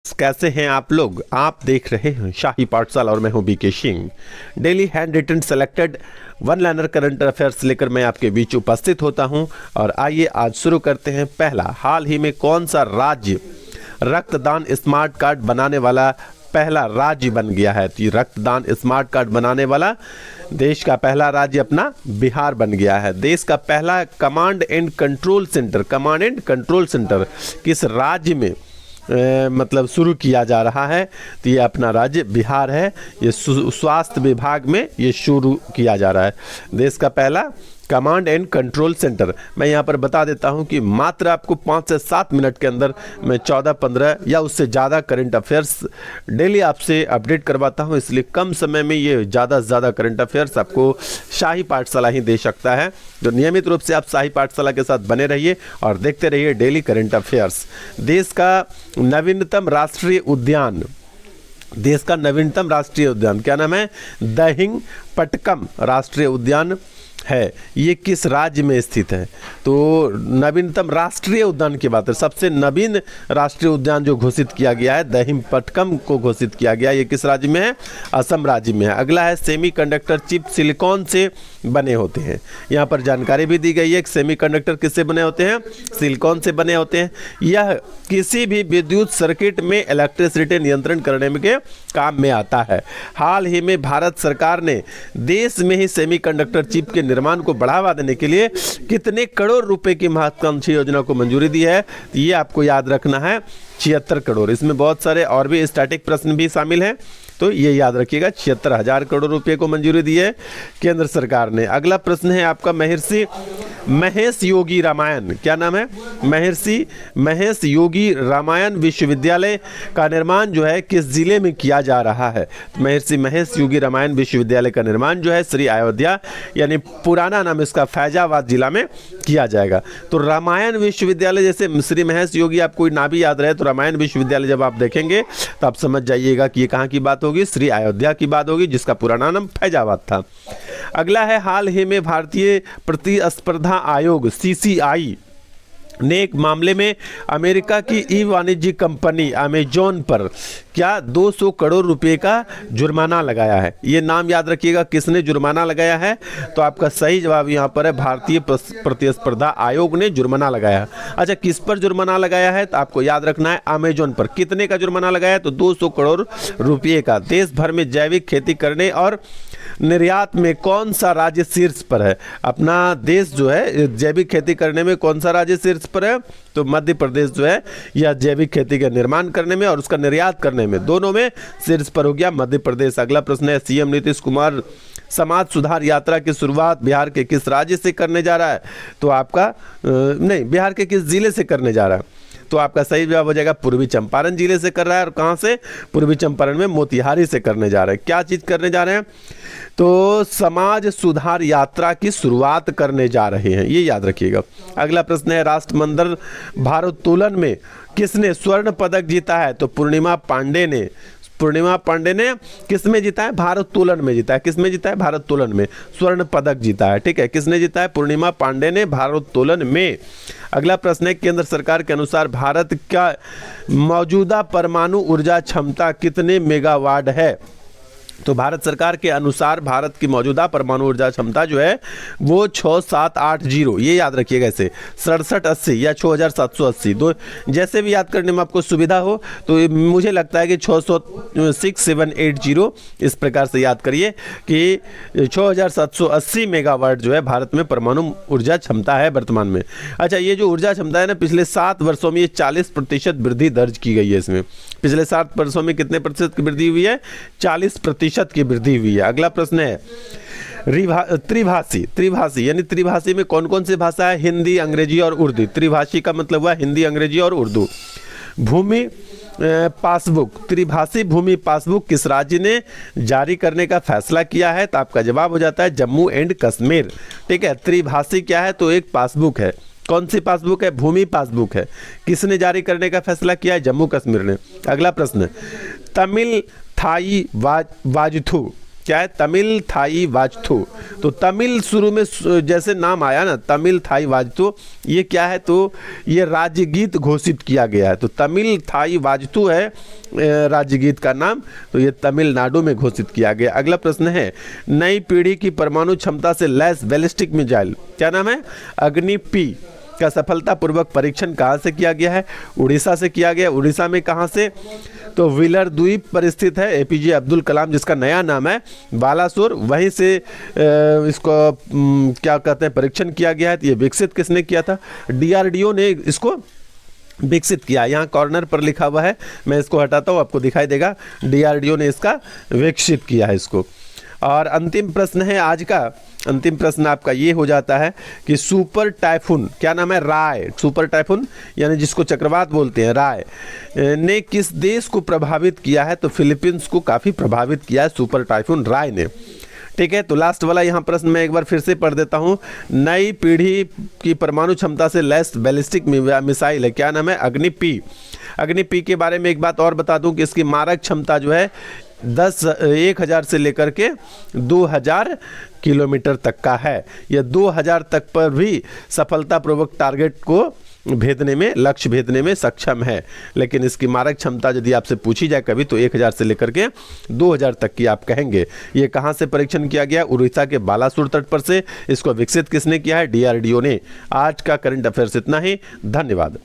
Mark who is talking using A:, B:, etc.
A: कैसे हैं आप लोग। आप देख रहे हैं शाही पाठशाला और मैं हूं B K Singh. Daily handwritten selected one liner current affairs लेकर मैं आपके बीच उपस्थित होता हूं। और आइए आज शुरू करते हैं। पहला, हाल ही में कौन सा राज्य रक्तदान स्मार्ट कार्ड बनाने वाला पहला राज्य बन गया है। तो ये रक्तदान स्मार्ट कार्ड बनाने वाला देश का पहला राज्य अपना बिहार बन गया है। देश का पहला कमांड एंड कंट्रोल सेंटर किस राज्य में मतलब शुरू किया जा रहा है। तो ये अपना राज्य बिहार है। ये स्वास्थ्य विभाग में ये शुरू किया जा रहा है। देश का पहला कमांड एंड कंट्रोल सेंटर। मैं यहाँ पर बता देता हूँ कि मात्र आपको 5 से 7 मिनट के अंदर मैं 14-15 या उससे ज़्यादा करंट अफेयर्स डेली आपसे अपडेट करवाता हूँ। इसलिए कम समय में ये ज़्यादा से ज़्यादा करंट अफेयर्स आपको शाही पाठशाला ही दे सकता है। तो नियमित रूप से आप शाही पाठशाला के साथ बने रहिए और देखते रहिए डेली करंट अफेयर्स। देश का नवीनतम राष्ट्रीय उद्यान क्या नाम है? दहिंग पटकम राष्ट्रीय उद्यान है। ये किस राज्य में स्थित है? तो नवीनतम राष्ट्रीय उद्यान की बात है। सबसे नवीन राष्ट्रीय उद्यान जो घोषित किया गया है दहिंग पटकम को घोषित किया गया। ये किस राज्य में है? असम राज्य में है। अगला है सेमीकंडक्टर चिप सिलिकॉन से बने होते हैं। यहाँ पर जानकारी भी दी गई है कि सेमीकंडक्टर किससे बने होते हैं? सिलिकॉन से बने होते हैं। यह किसी भी विद्युत सर्किट में इलेक्ट्रिसिटी नियंत्रण करने के काम में आता है। हाल ही में भारत सरकार ने देश में ही सेमीकंडक्टर चिप के निर्माण को बढ़ावा देने के लिए कितने करोड़ रुपए की महत्वाकांक्षी योजना को मंजूरी दी है? ये आपको याद रखना है, 76 करोड़। इसमें बहुत सारे और भी स्टैटिक प्रश्न भी शामिल हैं, तो ये याद रखिएगा। 76,000 करोड़ रुपए को मंजूरी दी है केंद्र सरकार ने। अगला प्रश्न है आपका महर्षि महेश योगी रामायण। क्या नाम है? महर्षि महेश योगी रामायण विश्वविद्यालय का निर्माण जो है किस जिले में किया जा रहा है? तो महर्षि महेश योगी रामायण विश्वविद्यालय का निर्माण जो है श्री अयोध्या यानी पुराना नाम इसका फैजाबाद जिला में किया जाएगा। तो रामायण विश्वविद्यालय, जैसे श्री महेश योगी आपको ना भी याद रहे तो रामायण विश्वविद्यालय जब आप देखेंगे तो आप समझ जाइएगा कि ये कहाँ की बात होगी? श्री अयोध्या की बात होगी, जिसका पुराना नाम फैजाबाद था। अगला है, हाल ही में भारतीय प्रतिस्पर्धा आयोग CCI ने एक मामले में अमेरिका की ई वाणिज्य कंपनी अमेजॉन पर क्या 200 करोड़ रुपए का जुर्माना लगाया है। ये नाम याद रखिएगा, किसने जुर्माना लगाया है? तो आपका सही जवाब यहाँ पर है भारतीय प्रतिस्पर्धा आयोग ने जुर्माना लगाया। अच्छा, किस पर जुर्माना लगाया है? तो आपको याद रखना है अमेजॉन पर। कितने का जुर्माना लगाया है? तो 200 करोड़ रुपये का। देश भर में जैविक खेती करने और निर्यात में कौन सा राज्य शीर्ष पर है? अपना देश जो है जैविक खेती करने में कौन सा राज्य शीर्ष पर है? तो मध्य प्रदेश जो है यह जैविक खेती का निर्माण करने में और उसका निर्यात करने में, दोनों में शीर्ष पर हो गया मध्य प्रदेश। अगला प्रश्न है, सीएम नीतीश कुमार समाज सुधार यात्रा की शुरुआत बिहार के किस राज्य से करने जा रहा है? तो आपका बिहार के किस जिले से करने जा रहा है? तो आपका सही जवाब हो जाएगा पूर्वी चंपारण जिले से कर रहा है। और कहाँ से? पूर्वी चंपारण में मोतिहारी से करने जा रहे हैं। क्या चीज करने जा रहे हैं? तो समाज सुधार यात्रा की शुरुआत करने जा रहे हैं, ये याद रखिएगा। अगला प्रश्न है, राष्ट्रमंडल भारोत्तोलन में किसने स्वर्ण पदक जीता है? तो पूर्णिमा पांडे ने किस में जीता है? भारोत्तोलन में जीता है। किस में जीता है? भारोत्तोलन में स्वर्ण पदक जीता है। ठीक है, किसने जीता है? पूर्णिमा पांडे ने भारोत्तोलन में। अगला प्रश्न है, केंद्र सरकार के अनुसार भारत का मौजूदा परमाणु ऊर्जा क्षमता कितने मेगावाट है? तो भारत सरकार के अनुसार भारत की मौजूदा परमाणु ऊर्जा क्षमता जो है वो 6780, ये याद रखिएगा। ऐसे 6780 या 6780, दो जैसे भी याद करने में आपको सुविधा हो। तो मुझे लगता है कि 6780 इस प्रकार से याद करिए कि 6780 मेगावाट जो है भारत में परमाणु ऊर्जा क्षमता है वर्तमान में। अच्छा, ये जो ऊर्जा क्षमता है ना, पिछले 7 वर्षों में ये 40% वृद्धि दर्ज की गई है। इसमें पिछले 7 वर्षों में कितने प्रतिशत की वृद्धि हुई है? 40% की वृद्धि हुई है। अगला प्रश्न है, त्रिभाषी यानी त्रिभाषी में कौन कौन सी भाषा है? हिंदी, अंग्रेजी और उर्दू। त्रिभाषी का मतलब हुआ हिंदी, अंग्रेजी और उर्दू। भूमि पासबुक, त्रिभाषी भूमि पासबुक किस राज्य ने जारी करने का फैसला किया है? तो आपका जवाब हो जाता है जम्मू एंड कश्मीर। ठीक है, त्रिभाषी क्या है? तो एक पासबुक है। कौन सी पासबुक है? भूमि पासबुक है। किसने जारी करने का फैसला किया है? जम्मू कश्मीर ने। अगला प्रश्न, तमिल थाई वाजुथु क्या है, तमिल थाई वाजथू। तो तमिल शुरू में जैसे नाम आया ना, तमिल थाई वाजथू, ये क्या है, तो ये राज्य गीत घोषित किया गया है। तो तमिल थाई वाजथू है राज्य गीत का नाम, तो ये तमिलनाडु में घोषित किया गया। अगला प्रश्न है, नई पीढ़ी की परमाणु क्षमता से लैस बैलिस्टिक मिसाइल, क्या नाम है, अग्नि-P का सफलतापूर्वक परीक्षण कहाँ से किया गया है, उड़ीसा से किया गया। उड़ीसा में कहाँ से, तो व्हीलर द्वीप पर स्थित है एपीजे अब्दुल कलाम, जिसका नया नाम है बालासोर, वहीं से इसको क्या कहते हैं, परीक्षण किया गया है। तो ये विकसित किसने किया था, डीआरडीओ ने इसको विकसित किया। यहाँ कॉर्नर पर लिखा हुआ है, मैं इसको हटाता हूँ, आपको दिखाई देगा, डीआरडीओ ने इसका विकसित किया है इसको। और अंतिम प्रश्न है आज का, अंतिम प्रश्न आपका ये हो जाता है कि सुपर टाइफून, क्या नाम है, राय, सुपर टाइफून यानी जिसको चक्रवात बोलते हैं, राय ने किस देश को प्रभावित किया है, तो फिलीपींस को काफ़ी प्रभावित किया है सुपर टाइफून राय ने। ठीक है, तो लास्ट वाला यहाँ प्रश्न मैं एक बार फिर से पढ़ देता हूँ, नई पीढ़ी की परमाणु क्षमता से लैस बैलिस्टिक मिसाइल है, क्या नाम है, अग्नि-P। अग्नि-P के बारे में एक बात और बता दूं कि इसकी मारक क्षमता जो है 1000 से लेकर के 2000 किलोमीटर तक का है। यह 2000 तक पर भी सफलतापूर्वक टारगेट को भेदने में, लक्ष्य भेदने में सक्षम है। लेकिन इसकी मारक क्षमता यदि आपसे पूछी जाए कभी, तो 1000 से लेकर के 2000 तक की आप कहेंगे। ये कहाँ से परीक्षण किया गया, उड़ीसा के बालासुर तट पर से। इसको विकसित किसने किया है, डीआरडीओ ने। आज का करंट अफेयर्स इतना ही, धन्यवाद।